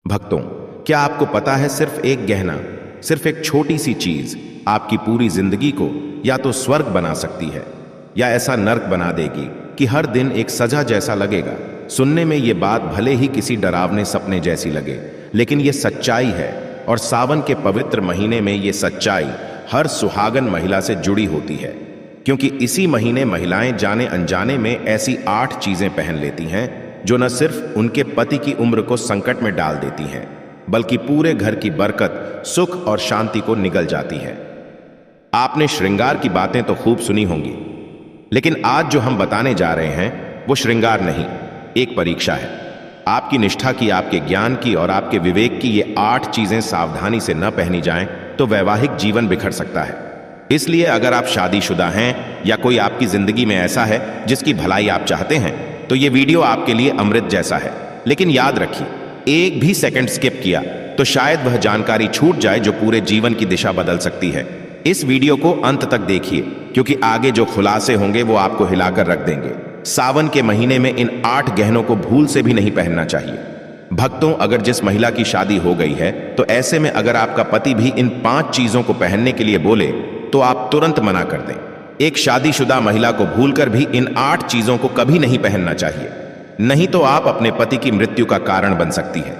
भक्तों, क्या आपको पता है सिर्फ एक गहना, सिर्फ एक छोटी सी चीज आपकी पूरी जिंदगी को या तो स्वर्ग बना सकती है या ऐसा नर्क बना देगी कि हर दिन एक सजा जैसा लगेगा। सुनने में ये बात भले ही किसी डरावने सपने जैसी लगे, लेकिन ये सच्चाई है। और सावन के पवित्र महीने में ये सच्चाई हर सुहागन महिला से जुड़ी होती है, क्योंकि इसी महीने महिलाएं जाने अनजाने में ऐसी 8 चीजें पहन लेती हैं जो न सिर्फ उनके पति की उम्र को संकट में डाल देती हैं, बल्कि पूरे घर की बरकत, सुख और शांति को निगल जाती है। आपने श्रृंगार की बातें तो खूब सुनी होंगी, लेकिन आज जो हम बताने जा रहे हैं वो श्रृंगार नहीं, एक परीक्षा है। आपकी निष्ठा की, आपके ज्ञान की और आपके विवेक की ये 8 चीजें सावधानी से न पहनी जाएं तो वैवाहिक जीवन बिखर सकता है। इसलिए अगर आप शादीशुदा हैं या कोई आपकी जिंदगी में ऐसा है जिसकी भलाई आप चाहते हैं, तो ये वीडियो आपके लिए अमृत जैसा है। लेकिन याद रखिए, एक भी सेकंड स्किप किया तो शायद वह जानकारी छूट जाए जो पूरे जीवन की दिशा बदल सकती है। इस वीडियो को अंत तक देखिए, क्योंकि आगे जो खुलासे होंगे वो आपको हिलाकर रख देंगे। सावन के महीने में इन 8 गहनों को भूल से भी नहीं पहनना चाहिए। भक्तों, अगर जिस महिला की शादी हो गई है, तो ऐसे में अगर आपका पति भी इन 5 चीजों को पहनने के लिए बोले तो आप तुरंत मना कर दें। एक शादीशुदा महिला को भूलकर भी इन 8 चीजों को कभी नहीं पहनना चाहिए, नहीं तो आप अपने पति की मृत्यु का कारण बन सकती है।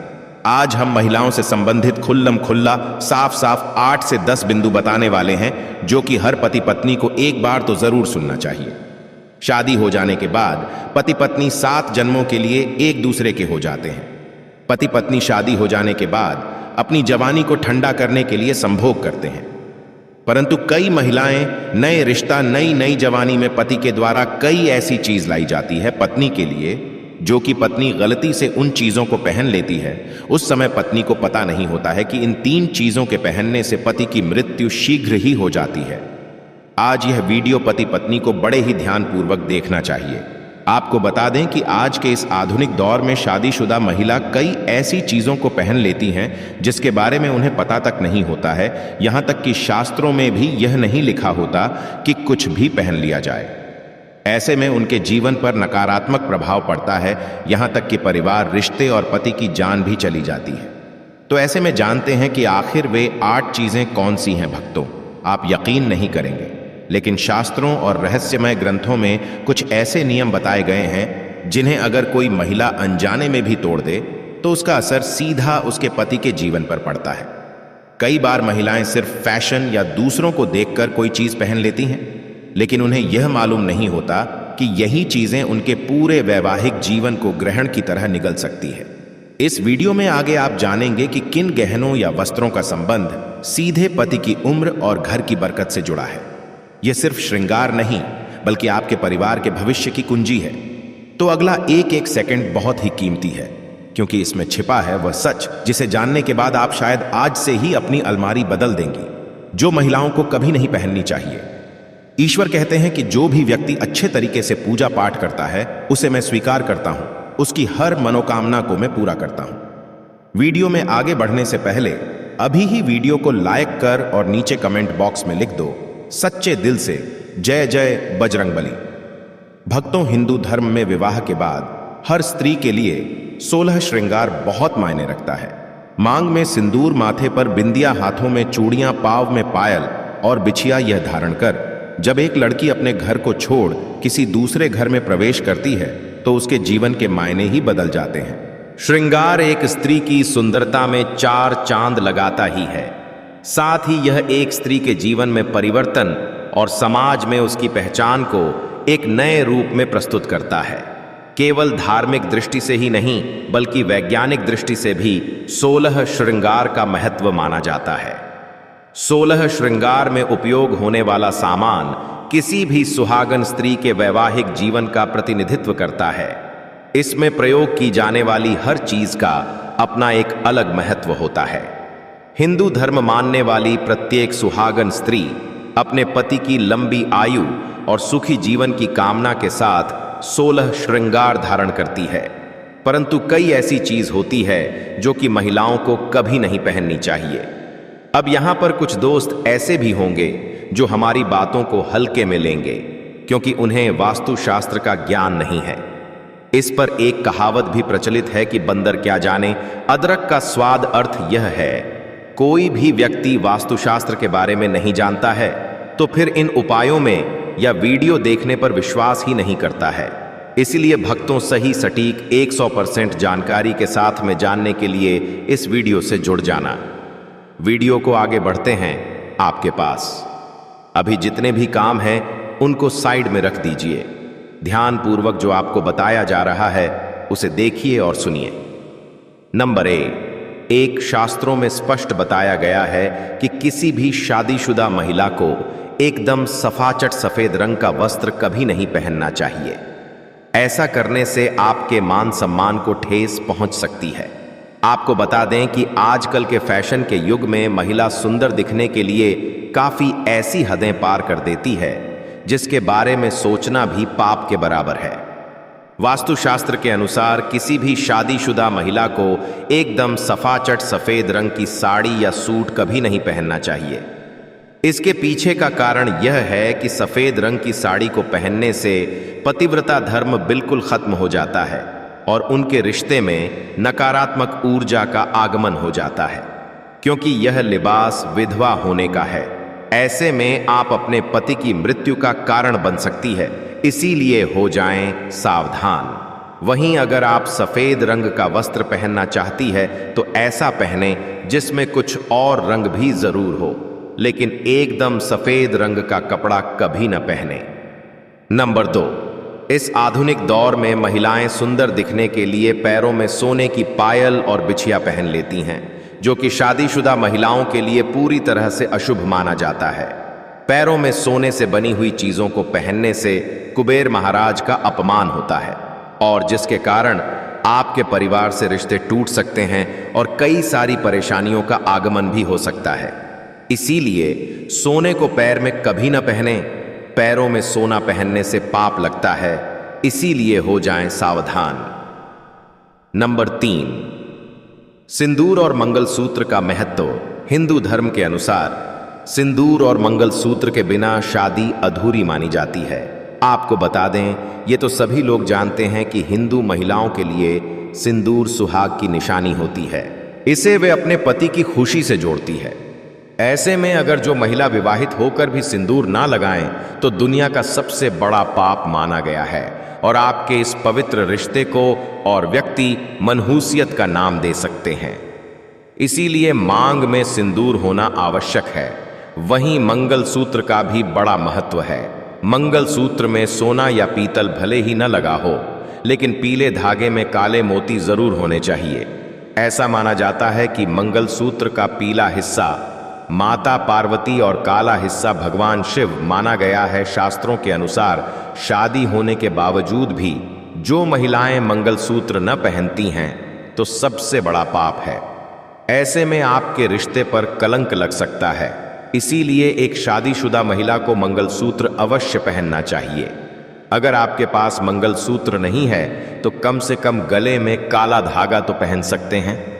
आज हम महिलाओं से संबंधित खुल्लम खुल्ला साफ साफ 8 से 10 बिंदु बताने वाले हैं, जो कि हर पति पत्नी को एक बार तो जरूर सुनना चाहिए। शादी हो जाने के बाद पति पत्नी 7 जन्मों के लिए एक दूसरे के हो जाते हैं। पति पत्नी शादी हो जाने के बाद अपनी जवानी को ठंडा करने के लिए संभोग करते हैं, परंतु कई महिलाएं नए रिश्ता, नई जवानी में पति के द्वारा कई ऐसी चीज लाई जाती है पत्नी के लिए, जो कि पत्नी गलती से उन चीजों को पहन लेती है। उस समय पत्नी को पता नहीं होता है कि इन 3 चीजों के पहनने से पति की मृत्यु शीघ्र ही हो जाती है। आज यह वीडियो पति पत्नी को बड़े ही ध्यानपूर्वक देखना चाहिए। आपको बता दें कि आज के इस आधुनिक दौर में शादीशुदा महिला कई ऐसी चीजों को पहन लेती हैं जिसके बारे में उन्हें पता तक नहीं होता है। यहां तक कि शास्त्रों में भी यह नहीं लिखा होता कि कुछ भी पहन लिया जाए। ऐसे में उनके जीवन पर नकारात्मक प्रभाव पड़ता है, यहां तक कि परिवार, रिश्ते और पति की जान भी चली जाती है। तो ऐसे में जानते हैं कि आखिर वे 8 चीजें कौन सी हैं। भक्तों, आप यकीन नहीं करेंगे, लेकिन शास्त्रों और रहस्यमय ग्रंथों में कुछ ऐसे नियम बताए गए हैं जिन्हें अगर कोई महिला अनजाने में भी तोड़ दे तो उसका असर सीधा उसके पति के जीवन पर पड़ता है। कई बार महिलाएं सिर्फ फैशन या दूसरों को देखकर कोई चीज पहन लेती हैं, लेकिन उन्हें यह मालूम नहीं होता कि यही चीजें उनके पूरे वैवाहिक जीवन को ग्रहण की तरह निगल सकती है। इस वीडियो में आगे आप जानेंगे कि किन गहनों या वस्त्रों का संबंध सीधे पति की उम्र और घर की बरकत से जुड़ा है। यह सिर्फ श्रृंगार नहीं, बल्कि आपके परिवार के भविष्य की कुंजी है। तो अगला एक सेकंड बहुत ही कीमती है, क्योंकि इसमें छिपा है वह सच जिसे जानने के बाद आप शायद आज से ही अपनी अलमारी बदल देंगी, जो महिलाओं को कभी नहीं पहननी चाहिए। ईश्वर कहते हैं कि जो भी व्यक्ति अच्छे तरीके से पूजा पाठ करता है उसे मैं स्वीकार करता हूं, उसकी हर मनोकामना को मैं पूरा करता हूं। वीडियो में आगे बढ़ने से पहले अभी ही वीडियो को लाइक कर और नीचे कमेंट बॉक्स में लिख दो सच्चे दिल से जय जय बजरंगबली। भक्तों, हिंदू धर्म में विवाह के बाद हर स्त्री के लिए 16 श्रृंगार बहुत मायने रखता है। मांग में सिंदूर, माथे पर बिंदिया, हाथों में चूड़ियां, पांव में पायल और बिछिया यह धारण कर जब एक लड़की अपने घर को छोड़ किसी दूसरे घर में प्रवेश करती है तो उसके जीवन के मायने ही बदल जाते हैं। श्रृंगार एक स्त्री की सुंदरता में 4 चांद लगाता ही है। साथ ही यह एक स्त्री के जीवन में परिवर्तन और समाज में उसकी पहचान को एक नए रूप में प्रस्तुत करता है। केवल धार्मिक दृष्टि से ही नहीं, बल्कि वैज्ञानिक दृष्टि से भी 16 श्रृंगार का महत्व माना जाता है। 16 श्रृंगार में उपयोग होने वाला सामान किसी भी सुहागन स्त्री के वैवाहिक जीवन का प्रतिनिधित्व करता है। इसमें प्रयोग की जाने वाली हर चीज का अपना एक अलग महत्व होता है। हिंदू धर्म मानने वाली प्रत्येक सुहागन स्त्री अपने पति की लंबी आयु और सुखी जीवन की कामना के साथ 16 श्रृंगार धारण करती है। परंतु कई ऐसी चीज होती है जो कि महिलाओं को कभी नहीं पहननी चाहिए। अब यहां पर कुछ दोस्त ऐसे भी होंगे जो हमारी बातों को हल्के में लेंगे, क्योंकि उन्हें वास्तुशास्त्र का ज्ञान नहीं है। इस पर एक कहावत भी प्रचलित है कि बंदर क्या जाने अदरक का स्वाद। अर्थ यह है, कोई भी व्यक्ति वास्तुशास्त्र के बारे में नहीं जानता है तो फिर इन उपायों में या वीडियो देखने पर विश्वास ही नहीं करता है। इसलिए भक्तों, सही सटीक 100% जानकारी के साथ में जानने के लिए इस वीडियो से जुड़ जाना। वीडियो को आगे बढ़ते हैं आपके पास। अभी जितने भी काम हैं उनको साइड में रख दीजिए। ध्यानपूर्वक जो आपको बताया जा रहा है उसे देखिए और सुनिए। नंबर एक, शास्त्रों में स्पष्ट बताया गया है कि किसी भी शादीशुदा महिला को एकदम सफाचट सफेद रंग का वस्त्र कभी नहीं पहनना चाहिए। ऐसा करने से आपके मान सम्मान को ठेस पहुंच सकती है। आपको बता दें कि आजकल के फैशन के युग में महिला सुंदर दिखने के लिए काफी ऐसी हदें पार कर देती है जिसके बारे में सोचना भी पाप के बराबर है। वास्तुशास्त्र के अनुसार किसी भी शादीशुदा महिला को एकदम सफाचट सफेद रंग की साड़ी या सूट कभी नहीं पहनना चाहिए। इसके पीछे का कारण यह है कि सफेद रंग की साड़ी को पहनने से पतिव्रता धर्म बिल्कुल खत्म हो जाता है और उनके रिश्ते में नकारात्मक ऊर्जा का आगमन हो जाता है, क्योंकि यह लिबास विधवा होने का है। ऐसे में आप अपने पति की मृत्यु का कारण बन सकती है, इसीलिए हो जाएं सावधान। वहीं अगर आप सफेद रंग का वस्त्र पहनना चाहती है तो ऐसा पहने जिसमें कुछ और रंग भी जरूर हो, लेकिन एकदम सफेद रंग का कपड़ा कभी न पहने। नंबर 2, इस आधुनिक दौर में महिलाएं सुंदर दिखने के लिए पैरों में सोने की पायल और बिछिया पहन लेती हैं, जो कि शादीशुदा महिलाओं के लिए पूरी तरह से अशुभ माना जाता है। पैरों में सोने से बनी हुई चीजों को पहनने से कुबेर महाराज का अपमान होता है और जिसके कारण आपके परिवार से रिश्ते टूट सकते हैं और कई सारी परेशानियों का आगमन भी हो सकता है। इसीलिए सोने को पैर में कभी न पहने। पैरों में सोना पहनने से पाप लगता है, इसीलिए हो जाएं सावधान। नंबर 3, सिंदूर और मंगलसूत्र का महत्व। हिंदू धर्म के अनुसार सिंदूर और मंगलसूत्र के बिना शादी अधूरी मानी जाती है। आपको बता दें, ये तो सभी लोग जानते हैं कि हिंदू महिलाओं के लिए सिंदूर सुहाग की निशानी होती है। इसे वे अपने पति की खुशी से जोड़ती है। ऐसे में अगर जो महिला विवाहित होकर भी सिंदूर ना लगाएं तो दुनिया का सबसे बड़ा पाप माना गया है और आपके इस पवित्र रिश्ते को और व्यक्ति मनहूसियत का नाम दे सकते हैं। इसीलिए मांग में सिंदूर होना आवश्यक है। वहीं मंगलसूत्र का भी बड़ा महत्व है। मंगलसूत्र में सोना या पीतल भले ही न लगा हो, लेकिन पीले धागे में काले मोती जरूर होने चाहिए। ऐसा माना जाता है कि मंगलसूत्र का पीला हिस्सा माता पार्वती और काला हिस्सा भगवान शिव माना गया है। शास्त्रों के अनुसार शादी होने के बावजूद भी जो महिलाएं मंगलसूत्र न पहनती हैं तो सबसे बड़ा पाप है। ऐसे में आपके रिश्ते पर कलंक लग सकता है। इसीलिए एक शादीशुदा महिला को मंगलसूत्र अवश्य पहनना चाहिए। अगर आपके पास मंगलसूत्र नहीं है तो कम से कम गले में काला धागा तो पहन सकते हैं।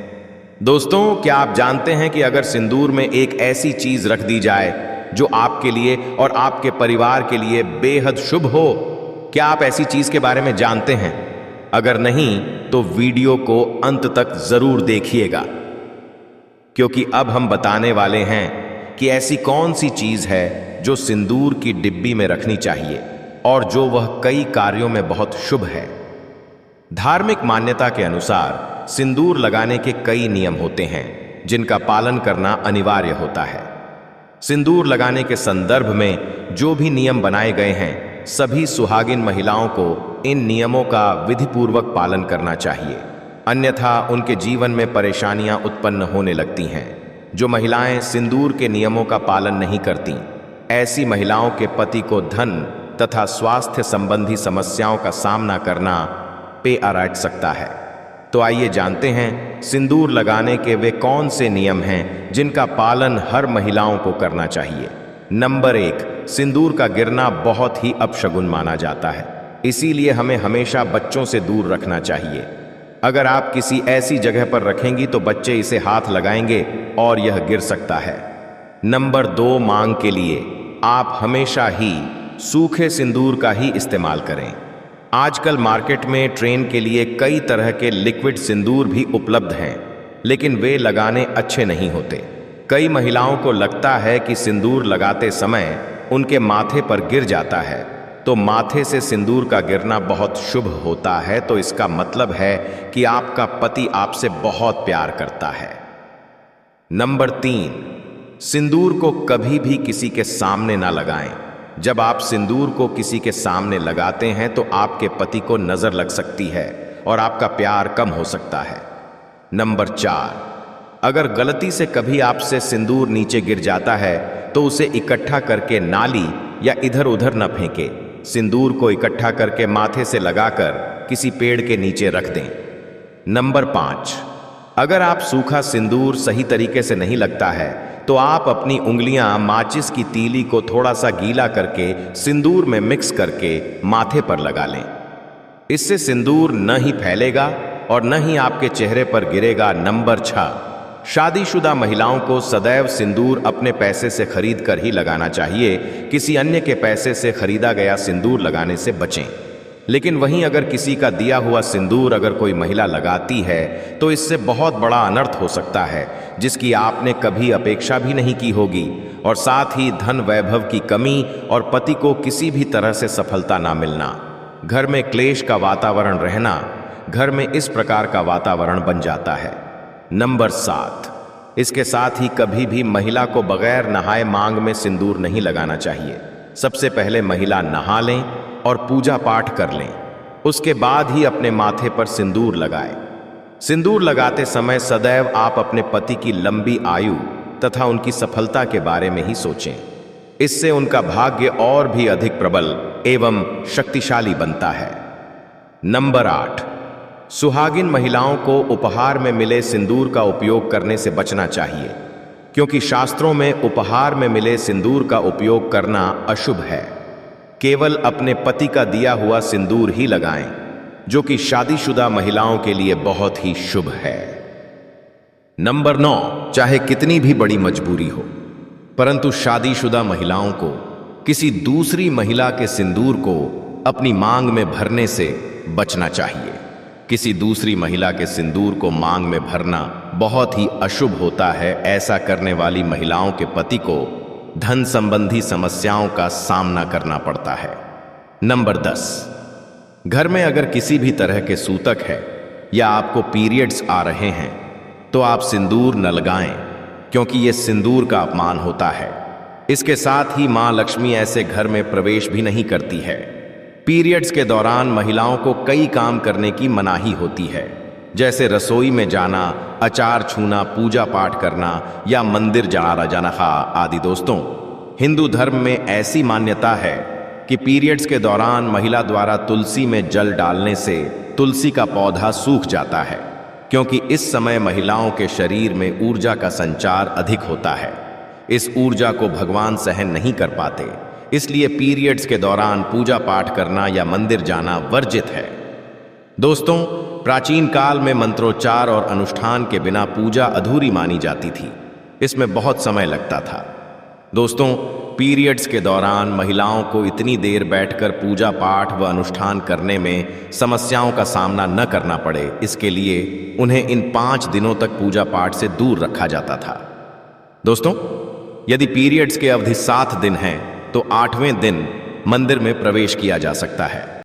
दोस्तों, क्या आप जानते हैं कि अगर सिंदूर में एक ऐसी चीज रख दी जाए जो आपके लिए और आपके परिवार के लिए बेहद शुभ हो? क्या आप ऐसी चीज के बारे में जानते हैं? अगर नहीं तो वीडियो को अंत तक जरूर देखिएगा, क्योंकि अब हम बताने वाले हैं कि ऐसी कौन सी चीज है जो सिंदूर की डिब्बी में रखनी चाहिए और जो वह कई कार्यों में बहुत शुभ है। धार्मिक मान्यता के अनुसार सिंदूर लगाने के कई नियम होते हैं जिनका पालन करना अनिवार्य होता है। सिंदूर लगाने के संदर्भ में जो भी नियम बनाए गए हैं, सभी सुहागिन महिलाओं को इन नियमों का विधिपूर्वक पालन करना चाहिए, अन्यथा उनके जीवन में परेशानियां उत्पन्न होने लगती हैं। जो महिलाएं सिंदूर के नियमों का पालन नहीं करती, ऐसी महिलाओं के पति को धन तथा स्वास्थ्य संबंधी समस्याओं का सामना करना पे अरट सकता है। तो आइए जानते हैं सिंदूर लगाने के वे कौन से नियम हैं जिनका पालन हर महिलाओं को करना चाहिए। नंबर 1, सिंदूर का गिरना बहुत ही अपशगुन माना जाता है, इसीलिए हमें हमेशा बच्चों से दूर रखना चाहिए। अगर आप किसी ऐसी जगह पर रखेंगी तो बच्चे इसे हाथ लगाएंगे और यह गिर सकता है। नंबर 2, मांग के लिए आप हमेशा ही सूखे सिंदूर का ही इस्तेमाल करें। आजकल मार्केट में ट्रेन के लिए कई तरह के लिक्विड सिंदूर भी उपलब्ध हैं, लेकिन वे लगाने अच्छे नहीं होते। कई महिलाओं को लगता है कि सिंदूर लगाते समय उनके माथे पर गिर जाता है, तो माथे से सिंदूर का गिरना बहुत शुभ होता है, तो इसका मतलब है कि आपका पति आपसे बहुत प्यार करता है। नंबर 3, सिंदूर को कभी भी किसी के सामने ना लगाएं। जब आप सिंदूर को किसी के सामने लगाते हैं तो आपके पति को नजर लग सकती है और आपका प्यार कम हो सकता है। नंबर 4, अगर गलती से कभी आपसे सिंदूर नीचे गिर जाता है तो उसे इकट्ठा करके नाली या इधर उधर न फेंके। सिंदूर को इकट्ठा करके माथे से लगाकर किसी पेड़ के नीचे रख दें। नंबर 5, अगर आप सूखा सिंदूर सही तरीके से नहीं लगता है तो आप अपनी उंगलियां माचिस की तीली को थोड़ा सा गीला करके सिंदूर में मिक्स करके माथे पर लगा लें। इससे सिंदूर न ही फैलेगा और न ही आपके चेहरे पर गिरेगा। नंबर 6, शादीशुदा महिलाओं को सदैव सिंदूर अपने पैसे से खरीद कर ही लगाना चाहिए। किसी अन्य के पैसे से खरीदा गया सिंदूर लगाने से बचें। लेकिन वहीं अगर किसी का दिया हुआ सिंदूर अगर कोई महिला लगाती है तो इससे बहुत बड़ा अनर्थ हो सकता है, जिसकी आपने कभी अपेक्षा भी नहीं की होगी, और साथ ही धन वैभव की कमी और पति को किसी भी तरह से सफलता ना मिलना, घर में क्लेश का वातावरण रहना, घर में इस प्रकार का वातावरण बन जाता है। नंबर 7, इसके साथ ही कभी भी महिला को बगैर नहाए मांग में सिंदूर नहीं लगाना चाहिए। सबसे पहले महिला नहा लें और पूजा पाठ कर लें, उसके बाद ही अपने माथे पर सिंदूर लगाएं। सिंदूर लगाते समय सदैव आप अपने पति की लंबी आयु तथा उनकी सफलता के बारे में ही सोचें। इससे उनका भाग्य और भी अधिक प्रबल एवं शक्तिशाली बनता है। नंबर 8, सुहागिन महिलाओं को उपहार में मिले सिंदूर का उपयोग करने से बचना चाहिए, क्योंकि शास्त्रों में उपहार में मिले सिंदूर का उपयोग करना अशुभ है। केवल अपने पति का दिया हुआ सिंदूर ही लगाएं, जो कि शादीशुदा महिलाओं के लिए बहुत ही शुभ है। नंबर 9, चाहे कितनी भी बड़ी मजबूरी हो, परंतु शादीशुदा महिलाओं को किसी दूसरी महिला के सिंदूर को अपनी मांग में भरने से बचना चाहिए। किसी दूसरी महिला के सिंदूर को मांग में भरना बहुत ही अशुभ होता है। ऐसा करने वाली महिलाओं के पति को धन संबंधी समस्याओं का सामना करना पड़ता है। नंबर 10, घर में अगर किसी भी तरह के सूतक है या आपको पीरियड्स आ रहे हैं तो आप सिंदूर न लगाएं, क्योंकि यह सिंदूर का अपमान होता है। इसके साथ ही मां लक्ष्मी ऐसे घर में प्रवेश भी नहीं करती है। पीरियड्स के दौरान महिलाओं को कई काम करने की मनाही होती है, जैसे रसोई में जाना, अचार छूना, पूजा पाठ करना या मंदिर जाना आदि। दोस्तों, हिंदू धर्म में ऐसी मान्यता है कि पीरियड्स के दौरान महिला द्वारा तुलसी में जल डालने से तुलसी का पौधा सूख जाता है, क्योंकि इस समय महिलाओं के शरीर में ऊर्जा का संचार अधिक होता है। इस ऊर्जा को भगवान सहन नहीं कर पाते, इसलिए पीरियड्स के दौरान पूजा पाठ करना या मंदिर जाना वर्जित है। दोस्तों, प्राचीन काल में मंत्रोच्चार और अनुष्ठान के बिना पूजा अधूरी मानी जाती थी। इसमें बहुत समय लगता था। दोस्तों, पीरियड्स के दौरान महिलाओं को इतनी देर बैठकर पूजा पाठ व अनुष्ठान करने में समस्याओं का सामना न करना पड़े, इसके लिए उन्हें इन 5 दिनों तक पूजा पाठ से दूर रखा जाता था। दोस्तों, यदि पीरियड्स के अवधि 7 दिन हैं तो 8वें दिन मंदिर में प्रवेश किया जा सकता है।